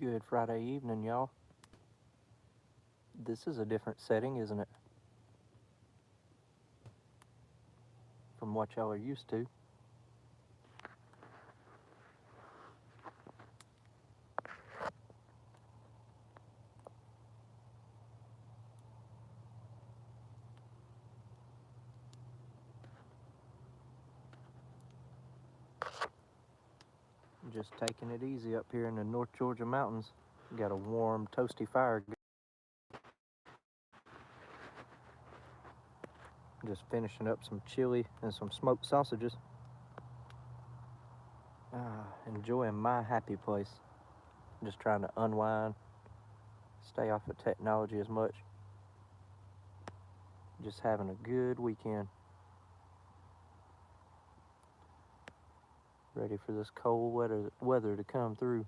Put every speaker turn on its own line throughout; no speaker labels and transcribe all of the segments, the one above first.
Good Friday evening, y'all. This is a different setting, isn't it? From what y'all are used to. Just taking it easy up here in the North Georgia mountains. Got a warm, toasty fire. Just finishing up some chili and some smoked sausages. Enjoying my happy place. Just trying to unwind, stay off of technology as much. Just having a good weekend. Ready for this cold weather to come through.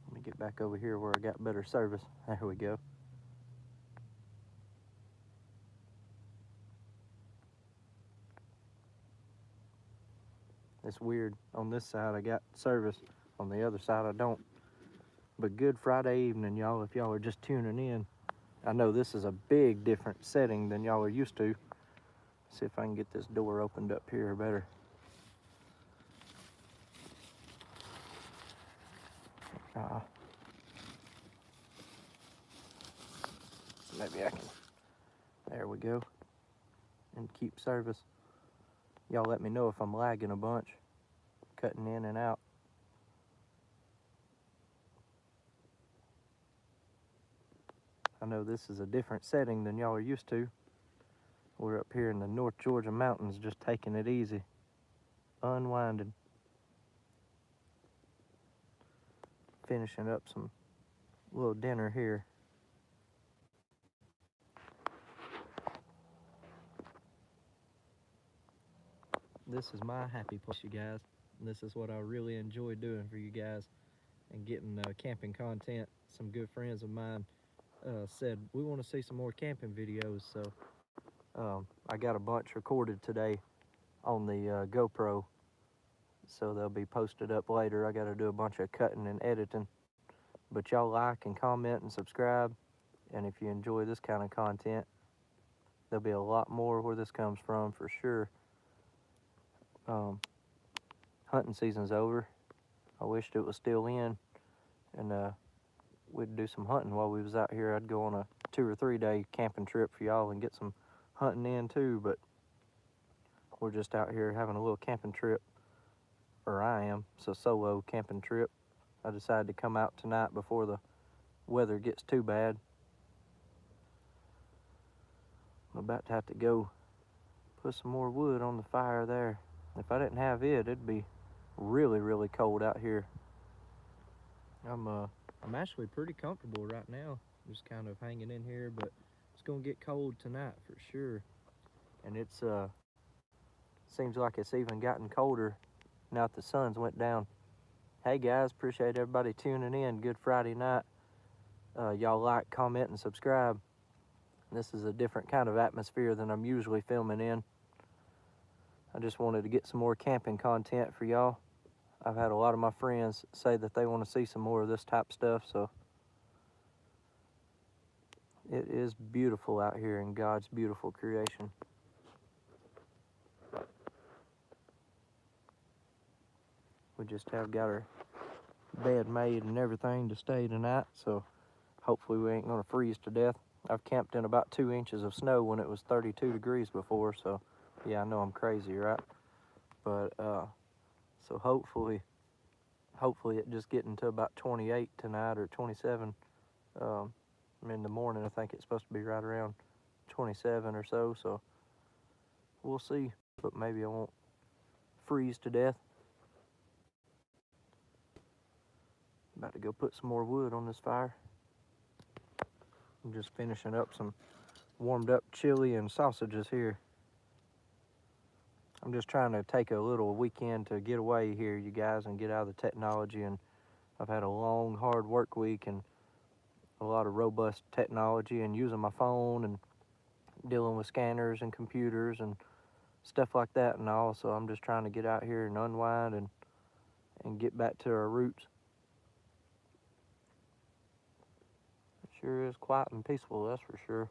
Let me get back over here where I got better service. There we go. It's weird. On this side I got service. On the other side I don't. But good Friday evening, y'all, if y'all are just tuning in. I know this is a big different setting than y'all are used to. See if I can get this door opened up here better. Maybe I can. There we go. And keep service. Y'all let me know if I'm lagging a bunch, cutting in and out. I know this is a different setting than y'all are used to. We're up here in the North Georgia mountains just taking it easy, unwinding. Finishing up some little dinner here. This is my happy place, you guys. This is what I really enjoy doing for you guys and getting camping content. Some good friends of mine said we want to see some more camping videos, so I got a bunch recorded today on the GoPro, so they'll be posted up later. I got to do a bunch of cutting and editing, but y'all like and comment and subscribe, and if you enjoy this kind of content, there'll be a lot more where this comes from for sure. Hunting season's over. I wished it was still in, and we'd do some hunting while we was out here. I'd go on a 2 or 3 day camping trip for y'all and get some hunting in too, but we're just out here having a little camping trip, or I am. It's a solo camping trip. I decided to come out tonight before the weather gets too bad. I'm about to have to go put some more wood on the fire there. If I didn't have it, it'd be really, really cold out here. I'm actually pretty comfortable right now, just kind of hanging in here, but it's gonna get cold tonight for sure. And it's seems like it's even gotten colder now that the sun's went down. Hey guys, appreciate everybody tuning in. Good Friday night. Y'all like, comment, and subscribe. This is a different kind of atmosphere than I'm usually filming in. I just wanted to get some more camping content for y'all. I've had a lot of my friends say that they want to see some more of this type of stuff, so it is beautiful out here in God's beautiful creation. We just have got our bed made and everything to stay tonight, so hopefully we ain't gonna freeze to death. I've camped in about 2 inches of snow when it was 32 degrees before, so yeah, I know I'm crazy, right? But so hopefully it just getting to about 28 tonight or 27. In the morning I think it's supposed to be right around 27 or so, so we'll see. But maybe I won't freeze to death. About to go put some more wood on this fire. I'm just finishing up some warmed up chili and sausages here. I'm just trying to take a little weekend to get away here, you guys, and get out of the technology. And I've had a long, hard work week and a lot of robust technology and using my phone and dealing with scanners and computers and stuff like that and all. So I'm just trying to get out here and unwind and get back to our roots. It sure is quiet and peaceful, that's for sure.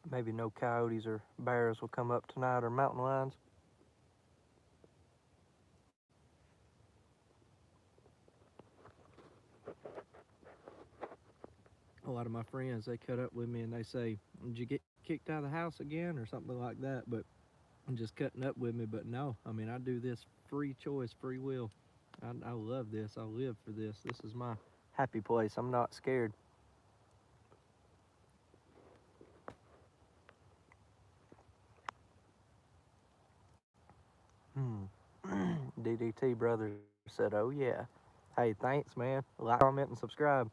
Maybe no coyotes or bears will come up tonight, or mountain lions. A lot of my friends, they cut up with me and they say, "Did you get kicked out of the house again?" or something like that. But I'm just cutting up with me. But no, I mean, I do this free choice, free will. I love this. I live for this. This is my happy place. I'm not scared. DDT Brothers said, "Oh yeah." Hey, thanks, man. Like, comment, and subscribe.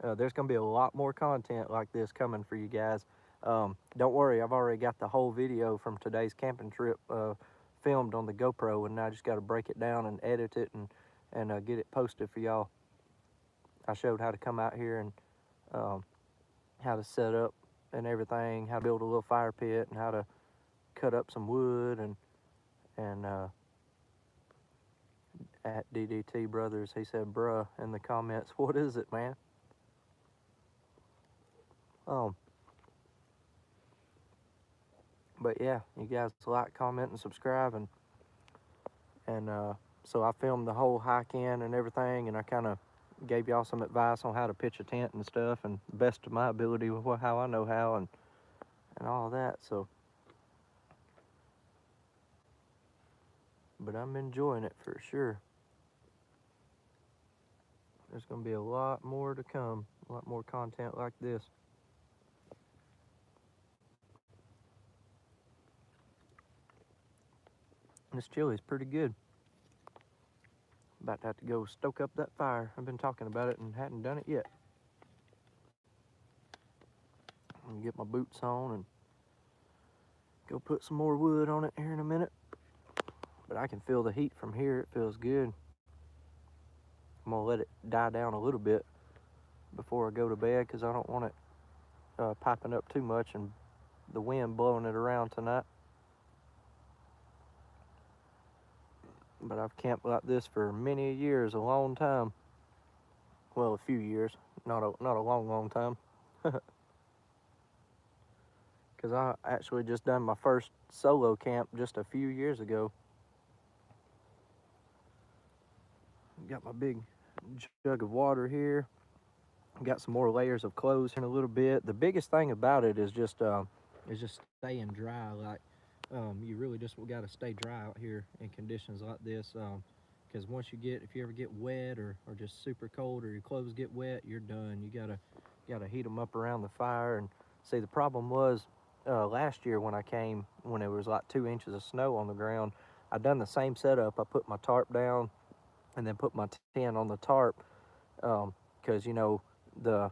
There's going to be a lot more content like this coming for you guys. Don't worry, I've already got the whole video from today's camping trip filmed on the GoPro, and now I just got to break it down and edit it and get it posted for y'all. I showed how to come out here and how to set up and everything, how to build a little fire pit, and how to cut up some wood, and at DDT Brothers, he said, "Bruh," in the comments. What is it, man? Um, but yeah, you guys like, comment, and subscribe, and so I filmed the whole hike in and everything, and I kind of gave y'all some advice on how to pitch a tent and stuff, and best of my ability with how I know how, and all of that. So, but I'm enjoying it for sure. There's gonna be a lot more to come, a lot more content like this. This chili's pretty good. About to have to go stoke up that fire. I've been talking about it and hadn't done it yet. I'm gonna get my boots on and go put some more wood on it here in a minute. But I can feel the heat from here. It feels good. I'm gonna let it die down a little bit before I go to bed because I don't want it piping up too much and the wind blowing it around tonight. But I've camped like this for many years, a long time. Well, a few years, not a long time. Because I actually just done my first solo camp just a few years ago. Got my big jug of water here. Got some more layers of clothes in a little bit. The biggest thing about it is just staying dry. Like you really just got to stay dry out here in conditions like this. Because once if you ever get wet or just super cold or your clothes get wet, you're done. You gotta heat them up around the fire. And see, the problem was last year when I came, when it was like 2 inches of snow on the ground, I done the same setup. I put my tarp down and then put my tent on the tarp because you know the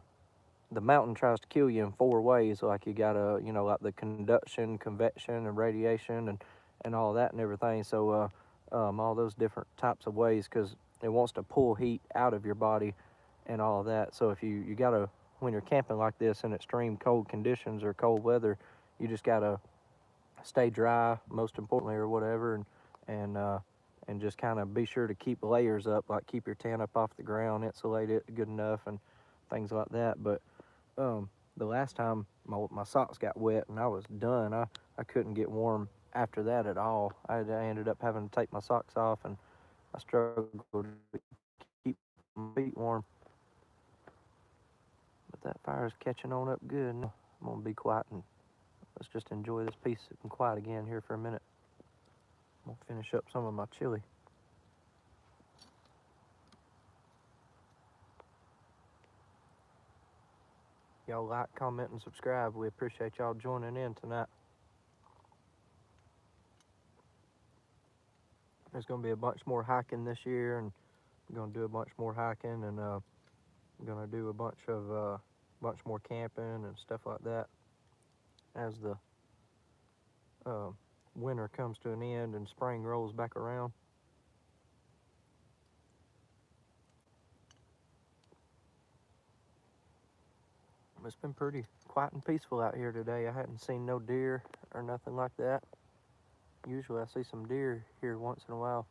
mountain tries to kill you in 4 ways. Like you gotta, you know, like the conduction, convection, and radiation, and all that and everything. So all those different types of ways, because it wants to pull heat out of your body and all of that. So if you gotta, when you're camping like this in extreme cold conditions or cold weather, you just gotta stay dry, most importantly, or whatever, and just kind of be sure to keep layers up, like keep your tent up off the ground, insulate it good enough, and things like that. But the last time my socks got wet and I was done. I couldn't get warm after that at all. I ended up having to take my socks off, and I struggled to keep my feet warm. But that fire's catching on up good. I'm gonna be quiet and let's just enjoy this peace and quiet again here for a minute. I'm gonna finish up some of my chili. Y'all like, comment, and subscribe. We appreciate y'all joining in tonight. There's gonna be a bunch more hiking this year, and I'm gonna do a bunch more hiking, and I'm gonna do a bunch more camping and stuff like that as the winter comes to an end and spring rolls back around. It's been pretty quiet and peaceful out here today. I hadn't seen no deer or nothing like that. Usually I see some deer here once in a while.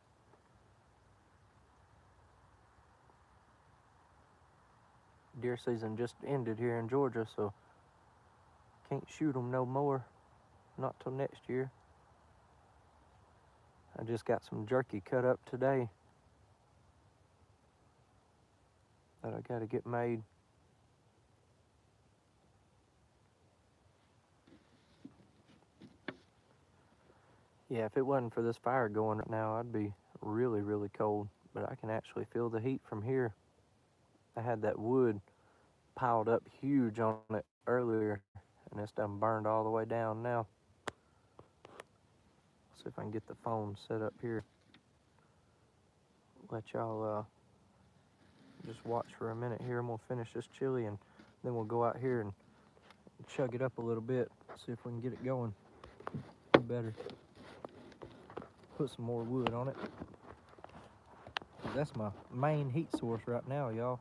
Deer season just ended here in Georgia, so can't shoot them no more. Not till next year. I just got some jerky cut up today that I gotta get made. Yeah, if it wasn't for this fire going right now, I'd be really, really cold. But I can actually feel the heat from here. I had that wood piled up huge on it earlier, and it's done burned all the way down now. See if I can get the phone set up here. Let y'all just watch for a minute here. I'm gonna finish this chili, and then we'll go out here and chug it up a little bit. See if we can get it going better. Put some more wood on it. That's my main heat source right now, y'all.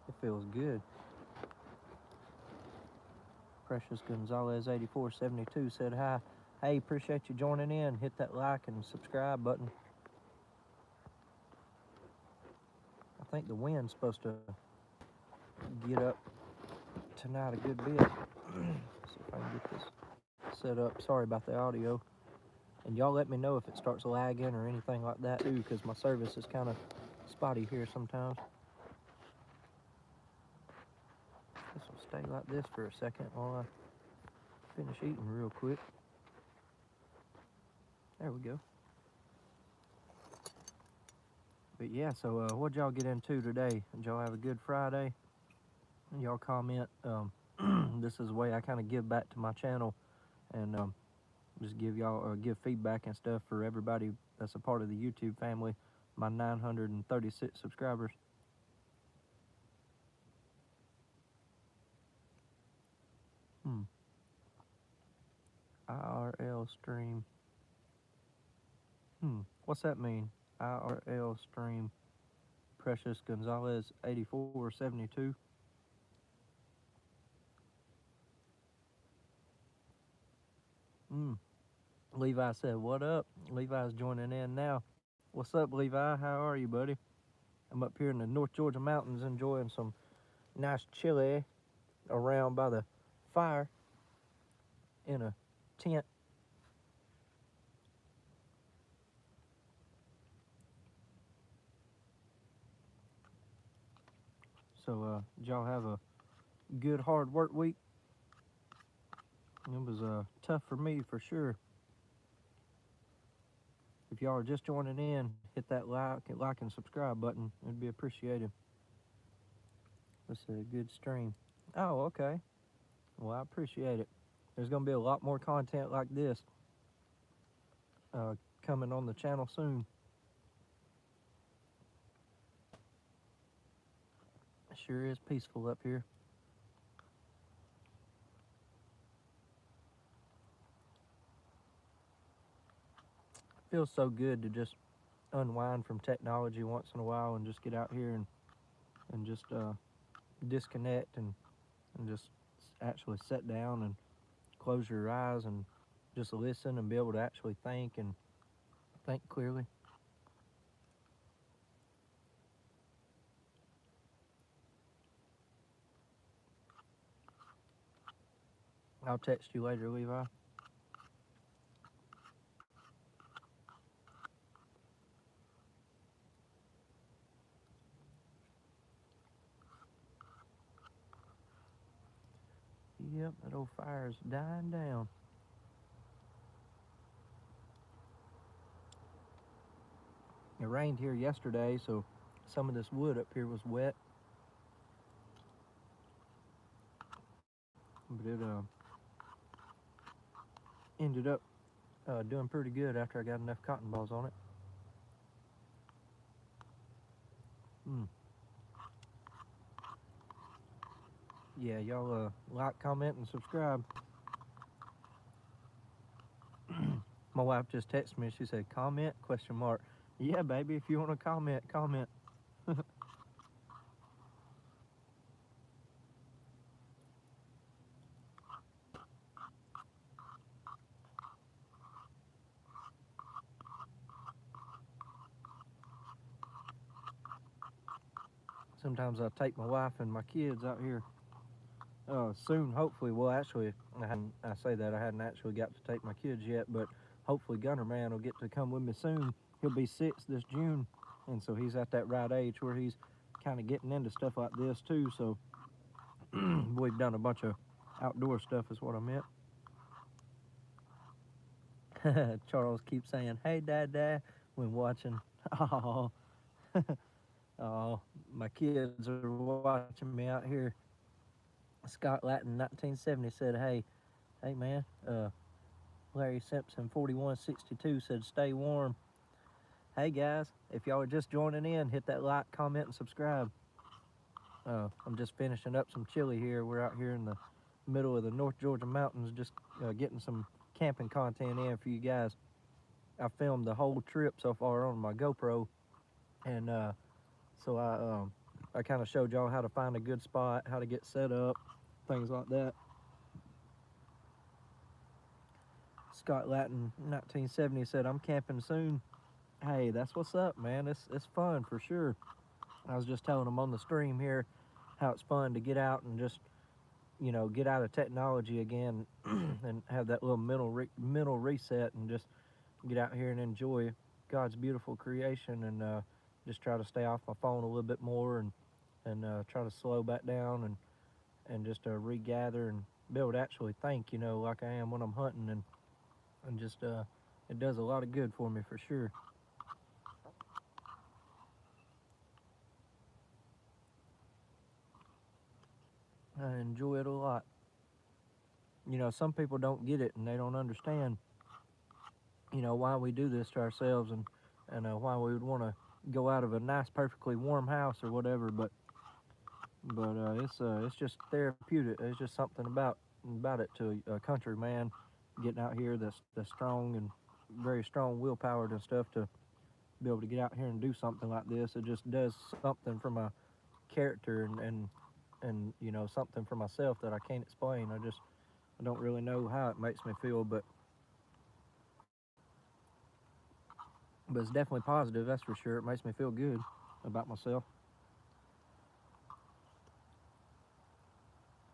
It feels good. Precious Gonzalez 8472 said hi. Hey, appreciate you joining in. Hit that like and subscribe button. I think the wind's supposed to get up tonight a good bit. See if I can get this set up. Sorry about the audio. And y'all let me know if it starts lagging or anything like that too, because my service is kind of spotty here sometimes. This will stay like this for a second while I finish eating real quick. There we go. But yeah, so what'd y'all get into today? Did y'all have a good Friday? Y'all comment. This is the way I kind of give back to my channel, and just give y'all give feedback and stuff for everybody that's a part of the YouTube family. My 936 subscribers. IRL stream. What's that mean? IRL stream. Precious Gonzalez 8472. Levi said, what up? Levi's joining in now. What's up, Levi? How are you, buddy? I'm up here in the North Georgia mountains enjoying some nice chili around by the fire in a tent. So, did y'all have a good hard work week? It was tough for me for sure. If y'all are just joining in, hit that like and subscribe button. It'd be appreciated. This is a good stream. Oh, okay. Well, I appreciate it. There's going to be a lot more content like this coming on the channel soon. It sure is peaceful up here. It feels so good to just unwind from technology once in a while and just get out here and just disconnect and just actually sit down and close your eyes and just listen and be able to actually think clearly. I'll text you later, Levi. Yep, that old fire's dying down. It rained here yesterday, so some of this wood up here was wet. But it ended up doing pretty good after I got enough cotton balls on it. Yeah, y'all like, comment, and subscribe. My wife just texted me. She said, comment, question mark. Yeah, baby, if you want to comment, comment. sometimes I take my wife and my kids out here. Soon, hopefully, well, actually, I say that I hadn't actually got to take my kids yet, but hopefully Gunner Man will get to come with me soon. He'll be 6 this June, and so he's at that right age where he's kind of getting into stuff like this too. So we've done a bunch of outdoor stuff is what I meant. Charles keeps saying, "Hey, Dad," when watching. Oh, oh, my kids are watching me out here. Scott Latin 1970 said, hey man, Larry Simpson 4162 said, stay warm. Hey guys, if y'all are just joining in, hit that like, comment, and subscribe. I'm just finishing up some chili here. We're out here in the middle of the North Georgia mountains, just getting some camping content in for you guys. I filmed the whole trip so far on my GoPro, and so I kind of showed y'all how to find a good spot, how to get set up, things like that. Scott Latin 1970 said, I'm camping soon. Hey, that's what's up, man. It's fun for sure. I was just telling them on the stream here how it's fun to get out and just, you know, get out of technology again and have that little mental reset and just get out here and enjoy God's beautiful creation, and just try to stay off my phone a little bit more, and try to slow back down and just regather and be able to actually think, you know, like I am when I'm hunting, and just it does a lot of good for me for sure. I enjoy it a lot. You know, some people don't get it and they don't understand, you know, why we do this to ourselves, and why we would want to go out of a nice, perfectly warm house or whatever. But it's just therapeutic. It's just something about it to a country man getting out here that's strong and very strong willpowered and stuff to be able to get out here and do something like this. It just does something for my character and you know, something for myself that I can't explain. I don't really know how it makes me feel, but it's definitely positive, that's for sure. It makes me feel good about myself.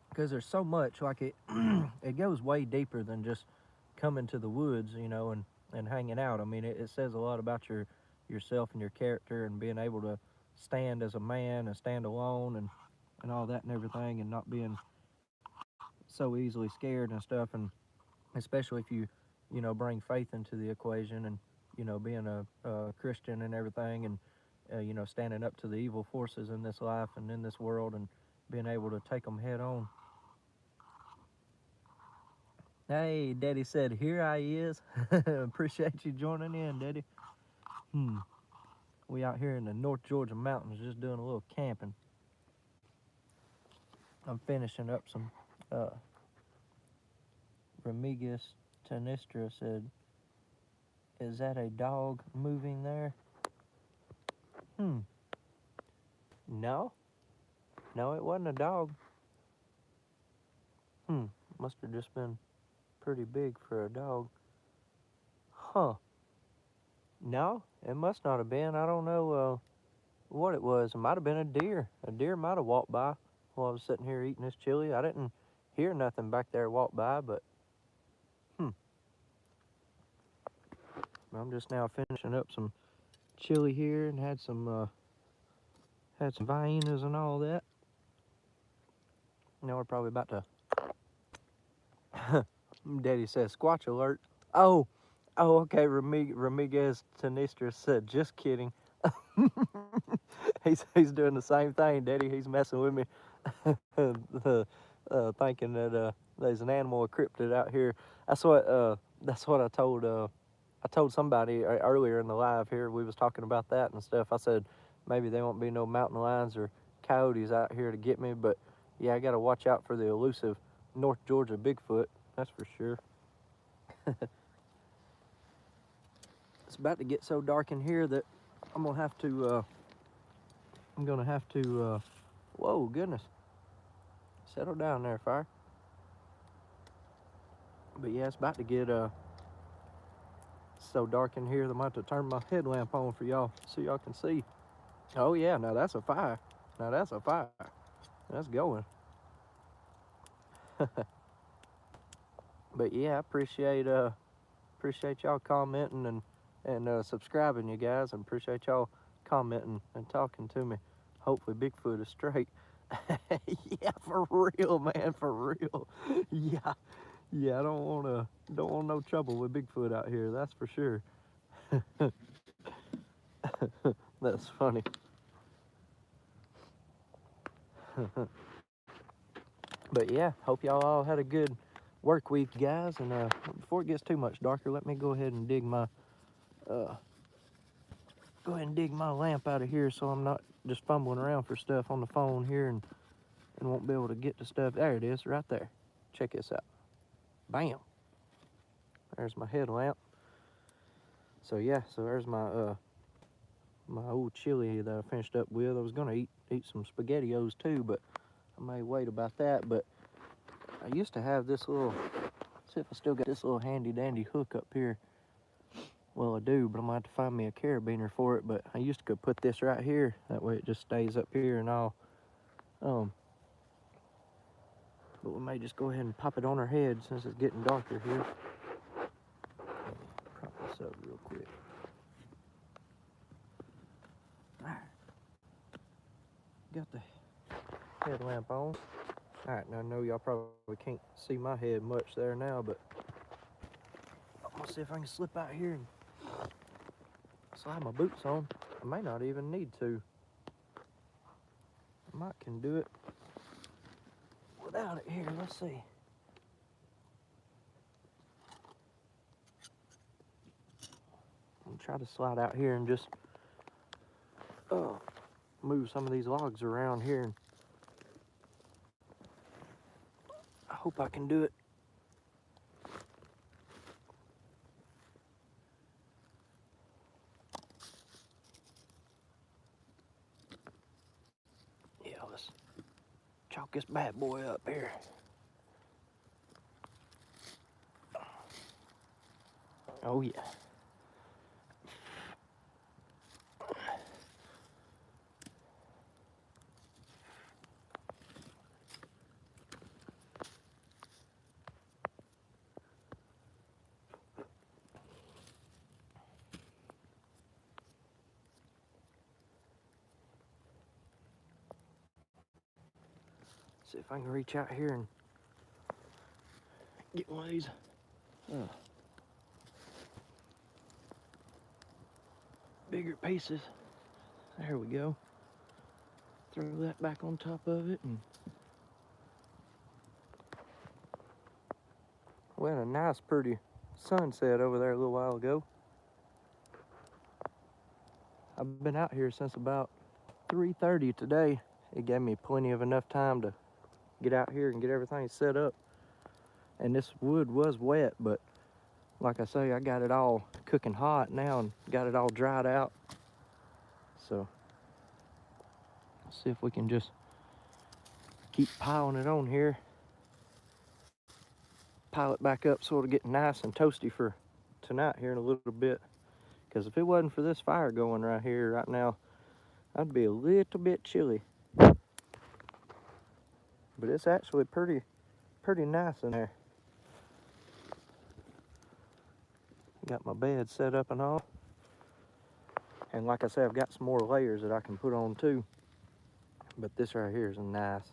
Because there's so much, like it goes way deeper than just coming to the woods, you know, and hanging out. I mean, it says a lot about yourself and your character, and being able to stand as a man and stand alone, and all that and everything, and not being so easily scared and stuff. And especially if you know, bring faith into the equation, and, you know, being a Christian and everything, and you know, standing up to the evil forces in this life and in this world, and being able to take them head on. Hey, Daddy said, here I is. Appreciate you joining in, Daddy. We out here in the North Georgia mountains just doing a little camping. I'm finishing up some Remigus Tanistra said, is that a dog moving there? No, it wasn't a dog. Must have just been pretty big for a dog. Huh. No, it must not have been. I don't know what it was. It might have been a deer. A deer might have walked by while I was sitting here eating this chili. I didn't hear nothing back there walk by, but I'm just now finishing up some chili here, and had some viennas and all that. Now we're probably about to Daddy says squatch alert. Oh, okay. Ramiguez Tanistra said, just kidding. he's doing the same thing, Daddy. He's messing with me, thinking that there's an animal cryptid out here. That's what I told somebody earlier in the live here. We was talking about that and stuff. I said maybe there won't be no mountain lions or coyotes out here to get me, but yeah, I got to watch out for the elusive North Georgia Bigfoot. That's for sure. It's about to get so dark in here that I'm gonna have to. Whoa, goodness! Settle down there, fire. But yeah, it's about to get so dark in here that I'm about to turn my headlamp on for y'all so y'all can see. Oh yeah, now that's a fire. Now that's a fire. That's going. But yeah, I appreciate y'all commenting and subscribing, you guys. I appreciate y'all commenting and talking to me. Hopefully Bigfoot is straight. Yeah, for real, man, for real. Yeah, yeah. I don't want no trouble with Bigfoot out here. That's for sure. That's funny. But yeah, hope y'all all had a good work week, guys. And before it gets too much darker, let me go ahead and dig my lamp out of here, so I'm not just fumbling around for stuff on the phone here and won't be able to get to stuff. There it is, right there. Check this out. Bam. There's my headlamp. So yeah, so there's my my old chili that I finished up with. I was gonna eat some SpaghettiOs too, but I may wait about that. But I used to have this little, see if I still got this little handy dandy hook up here. Well, I do, but I'm gonna have to find me a carabiner for it. But I used to go put this right here. That way it just stays up here and all. But we may just go ahead and pop it on our head since it's getting darker here. Prop this up real quick. Alright. Got the headlamp on. Alright, now I know y'all probably can't see my head much there now, but I'm gonna see if I can slip out here and slide my boots on. I may not even need to. I might can do it without it here. Let's see. I'm gonna try to slide out here and just move some of these logs around here. And I hope I can do it. Yeah, let's chalk this bad boy up here. Oh yeah. See if I can reach out here and get one of these bigger pieces. There we go. Throw that back on top of it, and we had a nice pretty sunset over there a little while ago. I've been out here since about 3:30 today. It gave me plenty of enough time to get out here and get everything set up. And this wood was wet, but like I say, I got it all cooking hot now and got it all dried out. So let's see if we can just keep piling it on here. Pile it back up so it'll get nice and toasty for tonight here in a little bit. Because if it wasn't for this fire going right here right now, I'd be a little bit chilly. But it's actually pretty nice in there. Got my bed set up and all. And like I said, I've got some more layers that I can put on too. But this right here is nice.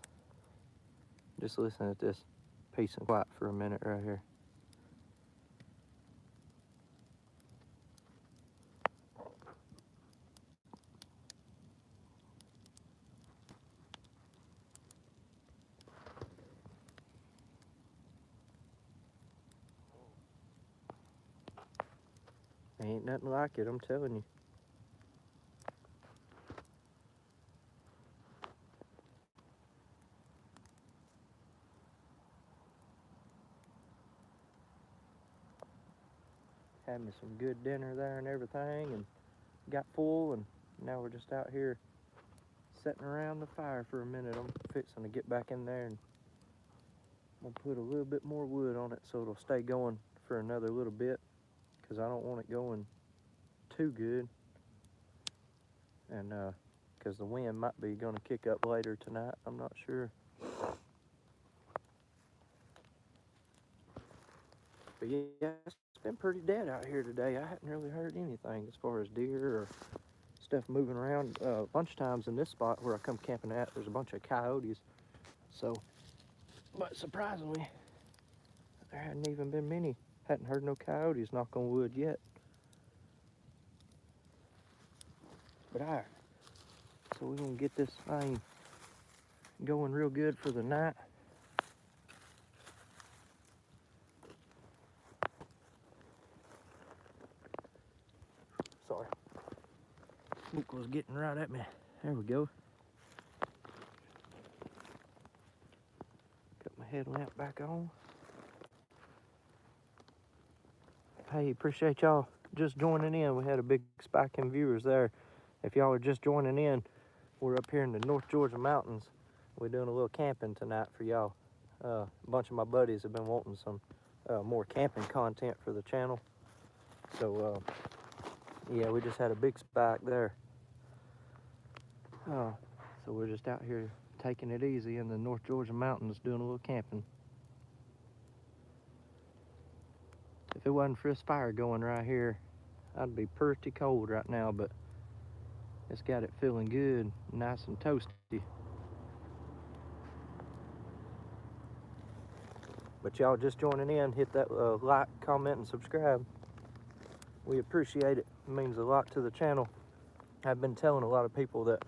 Just listen at this peace and quiet for a minute right here. Ain't nothing like it, I'm telling you. Had me some good dinner there and everything, and got full, and now we're just out here sitting around the fire for a minute. I'm fixing to get back in there, and I'm gonna put a little bit more wood on it so it'll stay going for another little bit, because I don't want it going too good. And because the wind might be going to kick up later tonight. I'm not sure. But yeah, it's been pretty dead out here today. I hadn't really heard anything as far as deer or stuff moving around. A bunch of times in this spot where I come camping at, there's a bunch of coyotes. So, but surprisingly, there hadn't even been many. Hadn't heard no coyotes, knock on wood, yet. But all right, so we're gonna get this thing going real good for the night. Sorry, smoke was getting right at me. There we go. Got my headlamp back on. Hey, appreciate y'all just joining in. We had a big spike in viewers there. If y'all are just joining in, we're up here in the North Georgia mountains. We're doing a little camping tonight for y'all. A bunch of my buddies have been wanting some more camping content for the channel. So yeah, we just had a big spike there. So we're just out here taking it easy in the North Georgia mountains doing a little camping. If it wasn't for this fire going right here, I'd be pretty cold right now, but it's got it feeling good, nice and toasty. But y'all just joining in, hit that like, comment, and subscribe. We appreciate it. It means a lot to the channel. I've been telling a lot of people that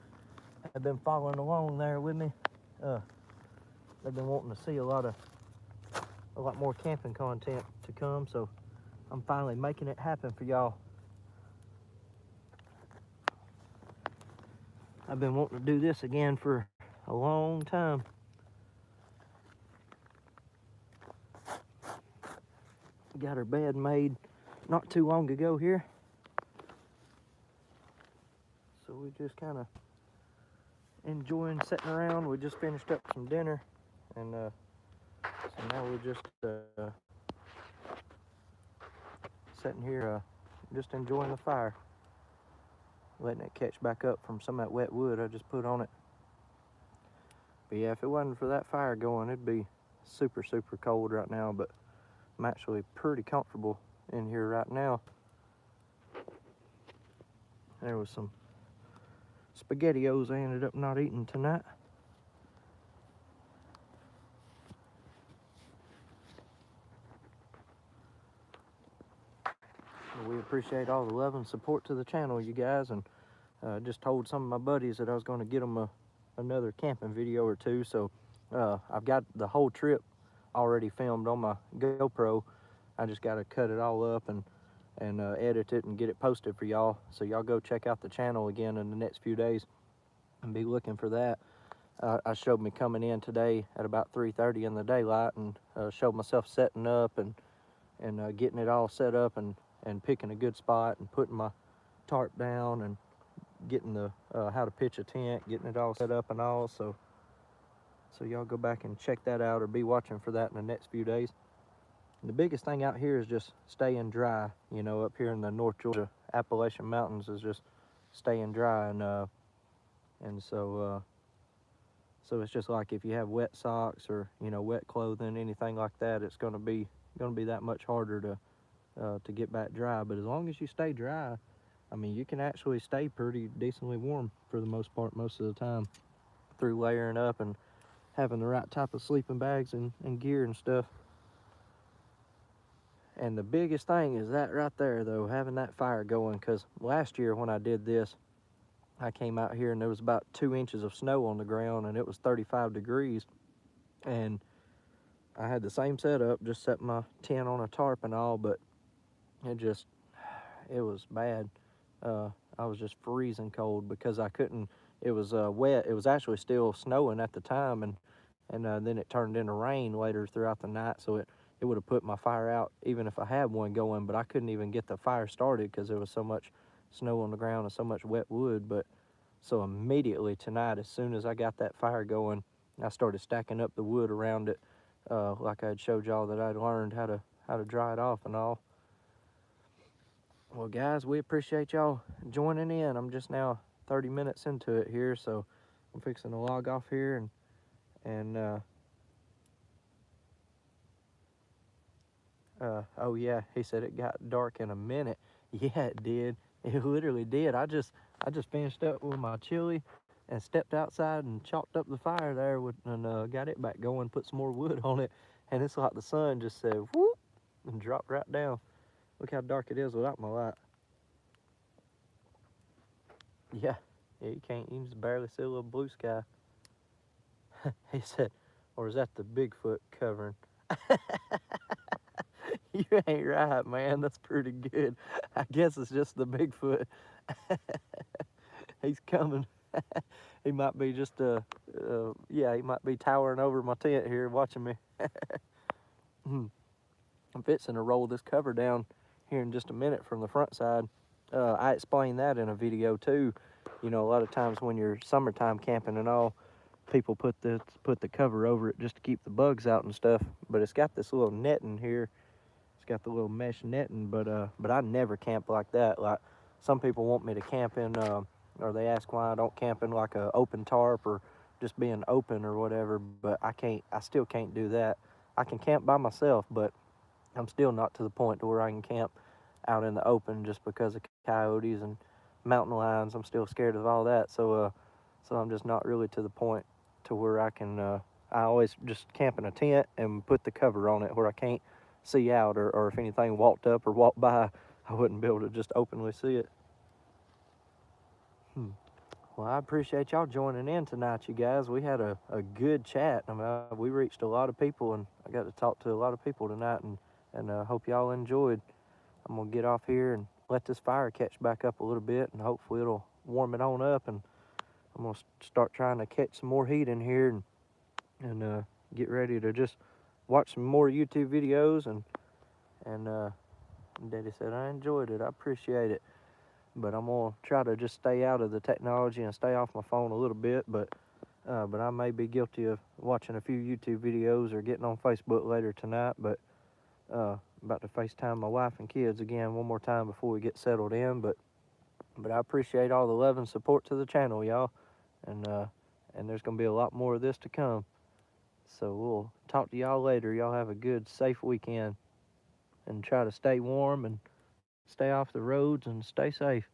have been following along there with me. They've been wanting to see a lot more camping content to come, so I'm finally making it happen for y'all. I've been wanting to do this again for a long time. We got our bed made not too long ago here. So we just kind of enjoying sitting around. We just finished up some dinner, and so now we're just sitting here just enjoying the fire, letting it catch back up from some of that wet wood I just put on it. But yeah, if it wasn't for that fire going, it'd be super cold right now, but I'm actually pretty comfortable in here right now. There was some SpaghettiOs I ended up not eating tonight. We appreciate all the love and support to the channel, you guys, and just told some of my buddies that I was going to get them another camping video or two. So I've got the whole trip already filmed on my GoPro. I just got to cut it all up and edit it and get it posted for y'all. So y'all go check out the channel again in the next few days and be looking for that. I showed me coming in today at about 3:30 in the daylight, and showed myself setting up and getting it all set up and picking a good spot and putting my tarp down and getting the how to pitch a tent, getting it all set up and all. So y'all go back and check that out, or be watching for that in the next few days. And the biggest thing out here is just staying dry. You know, up here in the North Georgia Appalachian Mountains is just staying dry, and so it's just like if you have wet socks or, you know, wet clothing, anything like that, it's going to be that much harder to get back dry. But as long as you stay dry, I mean, you can actually stay pretty decently warm for the most part most of the time through layering up and having the right type of sleeping bags and gear and stuff. And the biggest thing is that right there, though, having that fire going, because last year when I did this, I came out here and there was about 2 inches of snow on the ground, and it was 35 degrees, and I had the same setup, just set my tent on a tarp and all, but it was bad. I was just freezing cold because I couldn't. It was wet. It was actually still snowing at the time, and then it turned into rain later throughout the night, so it would have put my fire out even if I had one going, but I couldn't even get the fire started because there was so much snow on the ground and so much wet wood. But so immediately tonight, as soon as I got that fire going, I started stacking up the wood around it, like I had showed y'all that I'd learned how to dry it off and all. Well, guys, we appreciate y'all joining in. I'm just now 30 minutes into it here, so I'm fixing to log off here and oh yeah, he said it got dark in a minute. Yeah, it did. It literally did. I just finished up with my chili and stepped outside and chalked up the fire there and got it back going, put some more wood on it, and it's like the sun just said whoop and dropped right down. Look how dark it is without my light. Yeah, you can't, you just barely see a little blue sky. He said, or is that the Bigfoot covering? You ain't right, man. That's pretty good. I guess it's just the Bigfoot. He's coming. He might be just yeah, he might be towering over my tent here watching me. I'm fixing to roll this cover down here in just a minute from the front side. I explained that in a video too. You know, a lot of times when you're summertime camping and all, people put the cover over it just to keep the bugs out and stuff. But it's got this little netting here. It's got the little mesh netting, but I never camp like that. Like some people want me to camp in, or they ask why I don't camp in like a open tarp or just being open or whatever. But I can't. I still can't do that. I can camp by myself, but I'm still not to the point to where I can camp out in the open just because of coyotes and mountain lions. I'm still scared of all that. So I'm just not really to the point to where I can. I always just camp in a tent and put the cover on it where I can't see out, or if anything walked up or walked by, I wouldn't be able to just openly see it. Well, I appreciate y'all joining in tonight, you guys. We had a good chat. I mean, we reached a lot of people, and I got to talk to a lot of people tonight, and hope y'all enjoyed. I'm gonna get off here and let this fire catch back up a little bit, and hopefully it'll warm it on up, and I'm gonna start trying to catch some more heat in here and get ready to just watch some more YouTube videos and Daddy said I enjoyed it. I appreciate it, but I'm gonna try to just stay out of the technology and stay off my phone a little bit. But I may be guilty of watching a few YouTube videos or getting on Facebook later tonight. But about to FaceTime my wife and kids again one more time before we get settled in. But I appreciate all the love and support to the channel, y'all, and there's gonna be a lot more of this to come. So we'll talk to y'all later. Y'all have a good, safe weekend, and try to stay warm and stay off the roads and stay safe.